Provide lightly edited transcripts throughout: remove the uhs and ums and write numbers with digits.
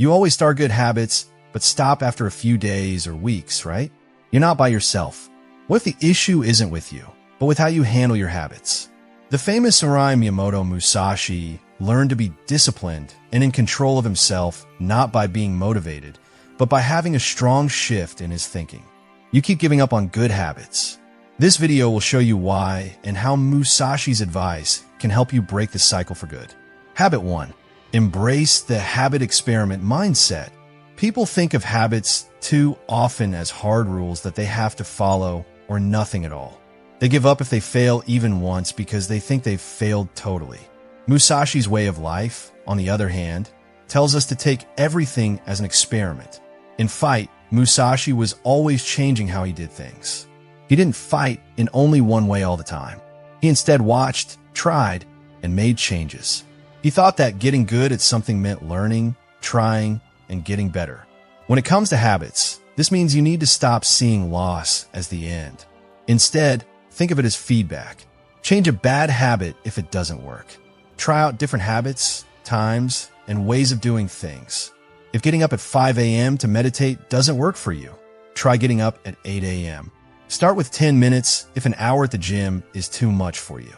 You always start good habits, but stop after a few days or weeks, right? You're not by yourself. What if the issue isn't with you, but with how you handle your habits? The famous samurai Miyamoto Musashi learned to be disciplined and in control of himself, not by being motivated, but by having a strong shift in his thinking. You keep giving up on good habits. This video will show you why and how Musashi's advice can help you break the cycle for good. Habit 1. Embrace the habit experiment mindset. People think of habits too often as hard rules that they have to follow or nothing at all. They give up if they fail even once because they think they've failed totally. Musashi's way of life, on the other hand, tells us to take everything as an experiment. In fight, Musashi was always changing how he did things. He didn't fight in only one way all the time. He instead watched, tried, and made changes. He thought that getting good at something meant learning, trying, and getting better. When it comes to habits, this means you need to stop seeing loss as the end. Instead, think of it as feedback. Change a bad habit if it doesn't work. Try out different habits, times, and ways of doing things. If getting up at 5 a.m. to meditate doesn't work for you, try getting up at 8 a.m. Start with 10 minutes if an hour at the gym is too much for you.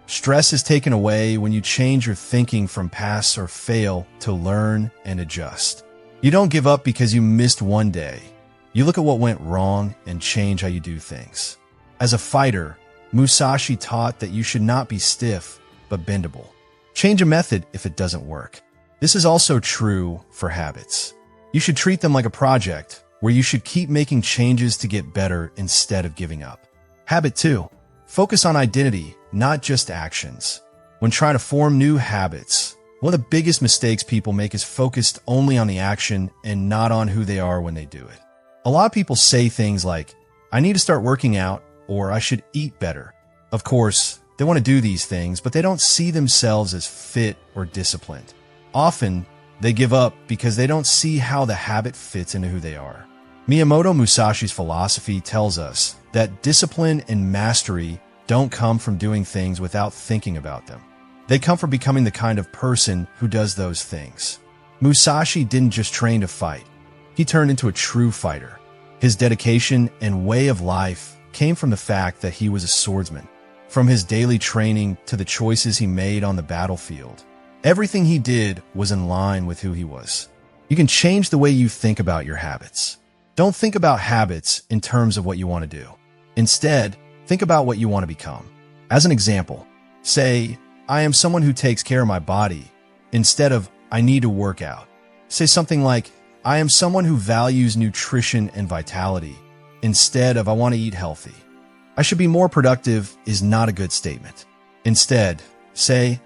Stress is taken away when you change your thinking from pass or fail to learn and adjust. You don't give up because you missed one day. You look at what went wrong and change how you do things. As a fighter, Musashi taught that you should not be stiff, but bendable. Change a method if it doesn't work. This is also true for habits. You should treat them like a project where you should keep making changes to get better instead of giving up. Habit 2. Focus on identity, not just actions. When trying to form new habits, one of the biggest mistakes people make is focused only on the action and not on who they are when they do it. A lot of people say things like, I need to start working out, or I should eat better. Of course, they want to do these things, but they don't see themselves as fit or disciplined. Often, they give up because they don't see how the habit fits into who they are. Miyamoto Musashi's philosophy tells us that discipline and mastery don't come from doing things without thinking about them. They come from becoming the kind of person who does those things. Musashi didn't just train to fight. He turned into a true fighter. His dedication and way of life came from the fact that he was a swordsman. From his daily training to the choices he made on the battlefield, everything he did was in line with who he was. You can change the way you think about your habits. Don't think about habits in terms of what you want to do. Instead, think about what you want to become. As an example, say, I am someone who takes care of my body, instead of, I need to work out. Say something like, I am someone who values nutrition and vitality, instead of, I want to eat healthy. I should be more productive is not a good statement. Instead, say,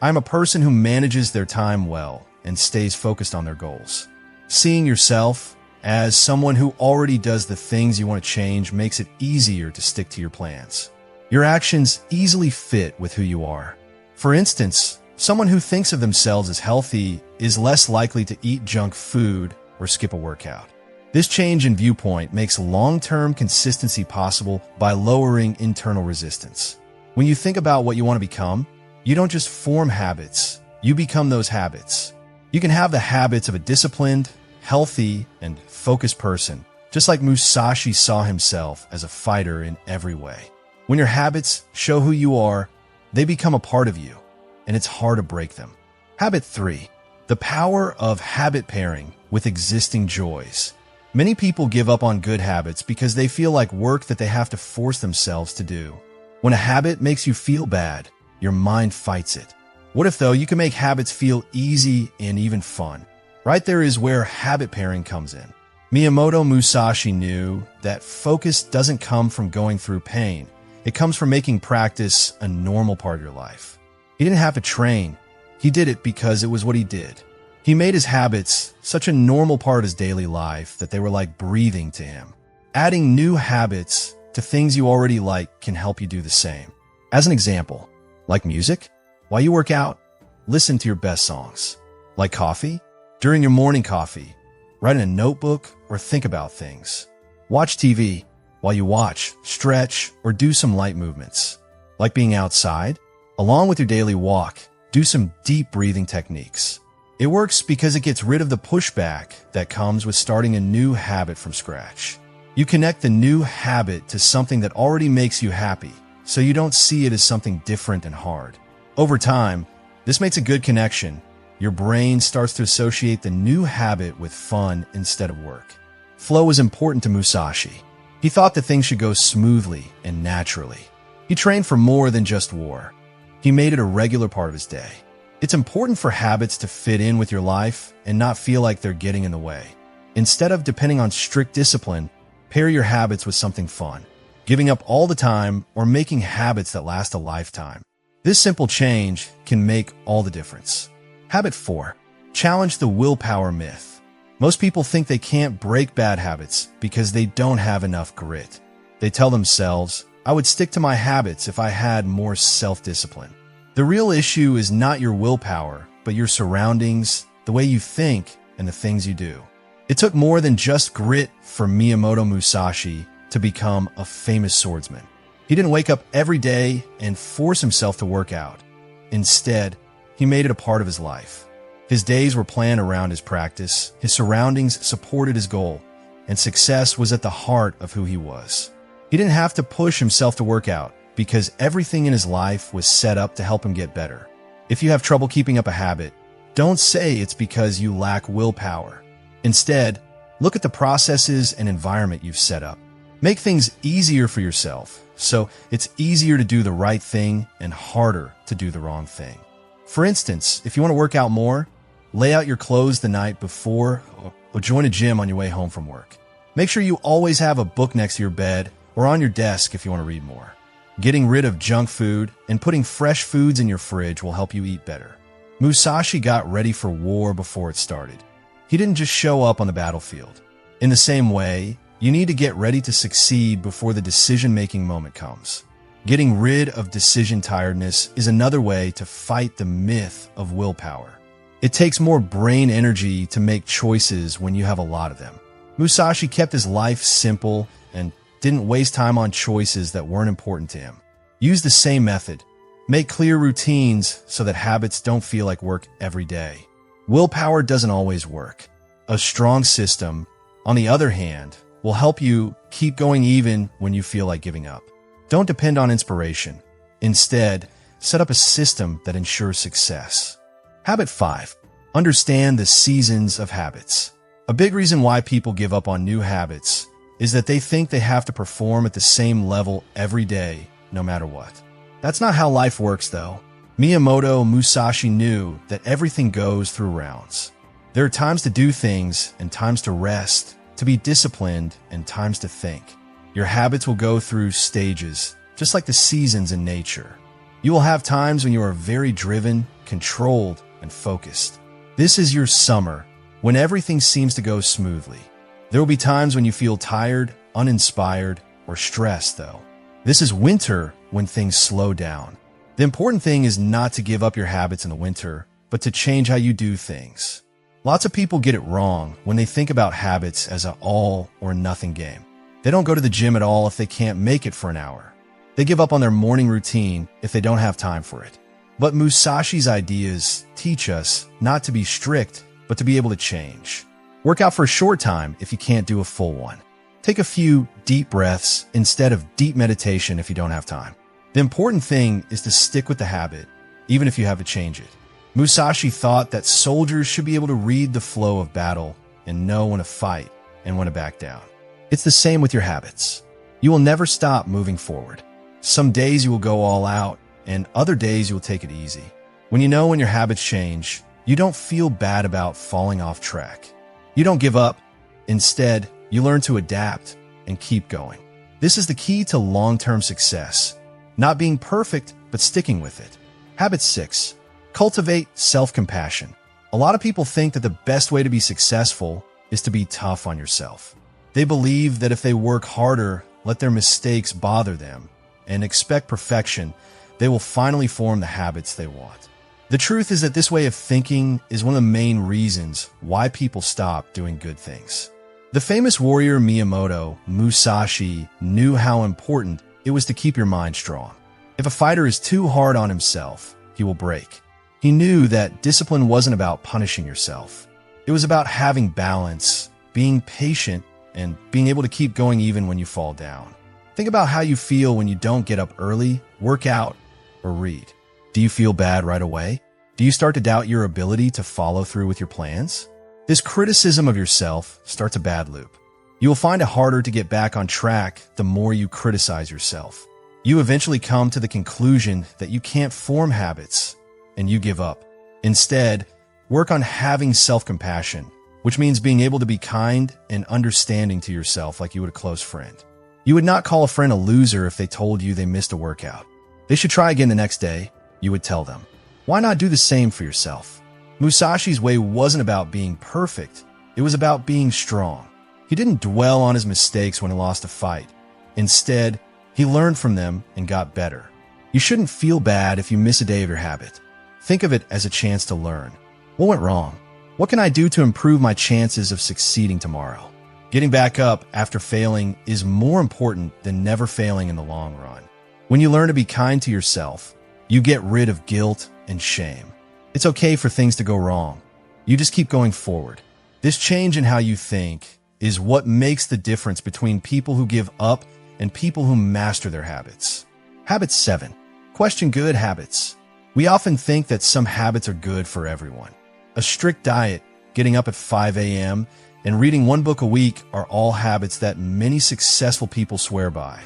I'm a person who manages their time well and stays focused on their goals. Seeing yourself as someone who already does the things you want to change makes it easier to stick to your plans. Your actions easily fit with who you are. For instance, someone who thinks of themselves as healthy is less likely to eat junk food or skip a workout. This change in viewpoint makes long-term consistency possible by lowering internal resistance. When you think about what you want to become, you don't just form habits, you become those habits. You can have the habits of a disciplined, healthy, and focused person, just like Musashi saw himself as a fighter in every way. When your habits show who you are, they become a part of you, and it's hard to break them. Habit 3. The power of habit pairing with existing joys. Many people give up on good habits because they feel like work that they have to force themselves to do. When a habit makes you feel bad, your mind fights it. What if, though, you can make habits feel easy and even fun? Right there is where habit pairing comes in. Miyamoto Musashi knew that focus doesn't come from going through pain. It comes from making practice a normal part of your life. He didn't have to train. He did it because it was what he did. He made his habits such a normal part of his daily life that they were like breathing to him. Adding new habits to things you already like can help you do the same. As an example, like music, while you work out, listen to your best songs. Like coffee, during your morning coffee, write in a notebook or think about things. Watch TV while you watch, stretch, or do some light movements. Like being outside, along with your daily walk, do some deep breathing techniques. It works because it gets rid of the pushback that comes with starting a new habit from scratch. You connect the new habit to something that already makes you happy, so you don't see it as something different and hard. Over time, this makes a good connection. Your brain starts to associate the new habit with fun instead of work. Flow was important to Musashi. He thought that things should go smoothly and naturally. He trained for more than just war. He made it a regular part of his day. It's important for habits to fit in with your life and not feel like they're getting in the way. Instead of depending on strict discipline, pair your habits with something fun, giving up all the time or making habits that last a lifetime. This simple change can make all the difference. Habit 4. Challenge the willpower myth. Most people think they can't break bad habits because they don't have enough grit. They tell themselves, I would stick to my habits if I had more self-discipline. The real issue is not your willpower, but your surroundings, the way you think, and the things you do. It took more than just grit for Miyamoto Musashi to become a famous swordsman. He didn't wake up every day and force himself to work out. Instead, he made it a part of his life. His days were planned around his practice, his surroundings supported his goal, and success was at the heart of who he was. He didn't have to push himself to work out because everything in his life was set up to help him get better. If you have trouble keeping up a habit, don't say it's because you lack willpower. Instead, look at the processes and environment you've set up. Make things easier for yourself, so it's easier to do the right thing and harder to do the wrong thing. For instance, if you want to work out more, lay out your clothes the night before or join a gym on your way home from work. Make sure you always have a book next to your bed or on your desk if you want to read more. Getting rid of junk food and putting fresh foods in your fridge will help you eat better. Musashi got ready for war before it started. He didn't just show up on the battlefield. In the same way, you need to get ready to succeed before the decision-making moment comes. Getting rid of decision tiredness is another way to fight the myth of willpower. It takes more brain energy to make choices when you have a lot of them. Musashi kept his life simple and didn't waste time on choices that weren't important to him. Use the same method. Make clear routines so that habits don't feel like work every day. Willpower doesn't always work. A strong system, on the other hand, will help you keep going even when you feel like giving up. Don't depend on inspiration. Instead, set up a system that ensures success. Habit 5. Understand the seasons of habits. A big reason why people give up on new habits is that they think they have to perform at the same level every day, no matter what. That's not how life works, though. Miyamoto Musashi knew that everything goes through rounds. There are times to do things and times to rest, to be disciplined and times to think. Your habits will go through stages, just like the seasons in nature. You will have times when you are very driven, controlled, and focused. This is your summer, when everything seems to go smoothly. There will be times when you feel tired, uninspired, or stressed, though. This is winter, when things slow down. The important thing is not to give up your habits in the winter, but to change how you do things. Lots of people get it wrong when they think about habits as an all or nothing game. They don't go to the gym at all if they can't make it for an hour. They give up on their morning routine if they don't have time for it. But Musashi's ideas teach us not to be strict, but to be able to change. Work out for a short time if you can't do a full one. Take a few deep breaths instead of deep meditation if you don't have time. The important thing is to stick with the habit, even if you have to change it. Musashi thought that soldiers should be able to read the flow of battle and know when to fight and when to back down. It's the same with your habits. You will never stop moving forward. Some days you will go all out, and other days you will take it easy. When you know when your habits change, you don't feel bad about falling off track. You don't give up. Instead, you learn to adapt and keep going. This is the key to long-term success. Not being perfect, but sticking with it. Habit 6. Cultivate self-compassion. A lot of people think that the best way to be successful is to be tough on yourself. They believe that if they work harder, let their mistakes bother them, and expect perfection, they will finally form the habits they want. The truth is that this way of thinking is one of the main reasons why people stop doing good things. The famous warrior Miyamoto Musashi knew how important it was to keep your mind strong. If a fighter is too hard on himself, he will break. He knew that discipline wasn't about punishing yourself. It was about having balance, being patient, and being able to keep going even when you fall down. Think about how you feel when you don't get up early, work out, or read. Do you feel bad right away? Do you start to doubt your ability to follow through with your plans? This criticism of yourself starts a bad loop. You will find it harder to get back on track the more you criticize yourself. You eventually come to the conclusion that you can't form habits, and you give up. Instead, work on having self-compassion, which means being able to be kind and understanding to yourself like you would a close friend. You would not call a friend a loser if they told you they missed a workout. They should try again the next day, you would tell them. Why not do the same for yourself? Musashi's way wasn't about being perfect. It was about being strong. He didn't dwell on his mistakes when he lost a fight. Instead, he learned from them and got better. You shouldn't feel bad if you miss a day of your habit. Think of it as a chance to learn. What went wrong? What can I do to improve my chances of succeeding tomorrow? Getting back up after failing is more important than never failing in the long run. When you learn to be kind to yourself, you get rid of guilt and shame. It's okay for things to go wrong. You just keep going forward. This change in how you think is what makes the difference between people who give up and people who master their habits. Habit 7. Question good habits. We often think that some habits are good for everyone. A strict diet, getting up at 5 a.m., and reading one book a week are all habits that many successful people swear by.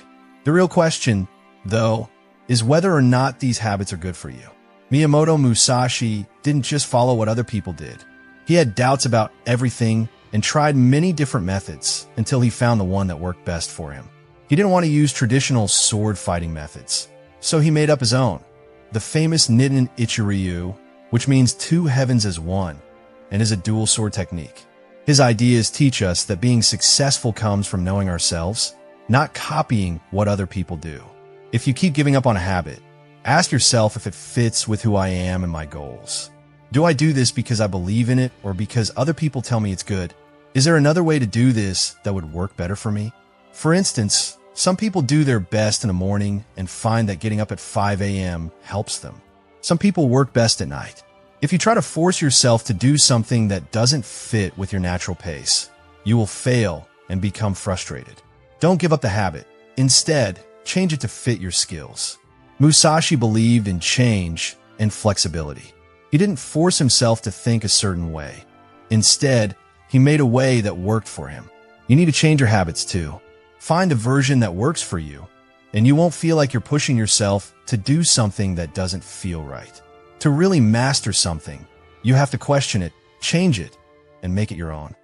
The real question, though, is whether or not these habits are good for you. Miyamoto Musashi didn't just follow what other people did. He had doubts about everything and tried many different methods until he found the one that worked best for him. He didn't want to use traditional sword fighting methods, so he made up his own. The famous Nin Ichiryu, which means two heavens as one, and is a dual sword technique. His ideas teach us that being successful comes from knowing ourselves, not copying what other people do. If you keep giving up on a habit, ask yourself if it fits with who I am and my goals. Do I do this because I believe in it or because other people tell me it's good? Is there another way to do this that would work better for me? For instance, some people do their best in the morning and find that getting up at 5 a.m. helps them. Some people work best at night. If you try to force yourself to do something that doesn't fit with your natural pace, you will fail and become frustrated. Don't give up the habit. Instead, change it to fit your skills. Musashi believed in change and flexibility. He didn't force himself to think a certain way. Instead, he made a way that worked for him. You need to change your habits too. Find a version that works for you, and you won't feel like you're pushing yourself to do something that doesn't feel right. To really master something, you have to question it, change it, and make it your own.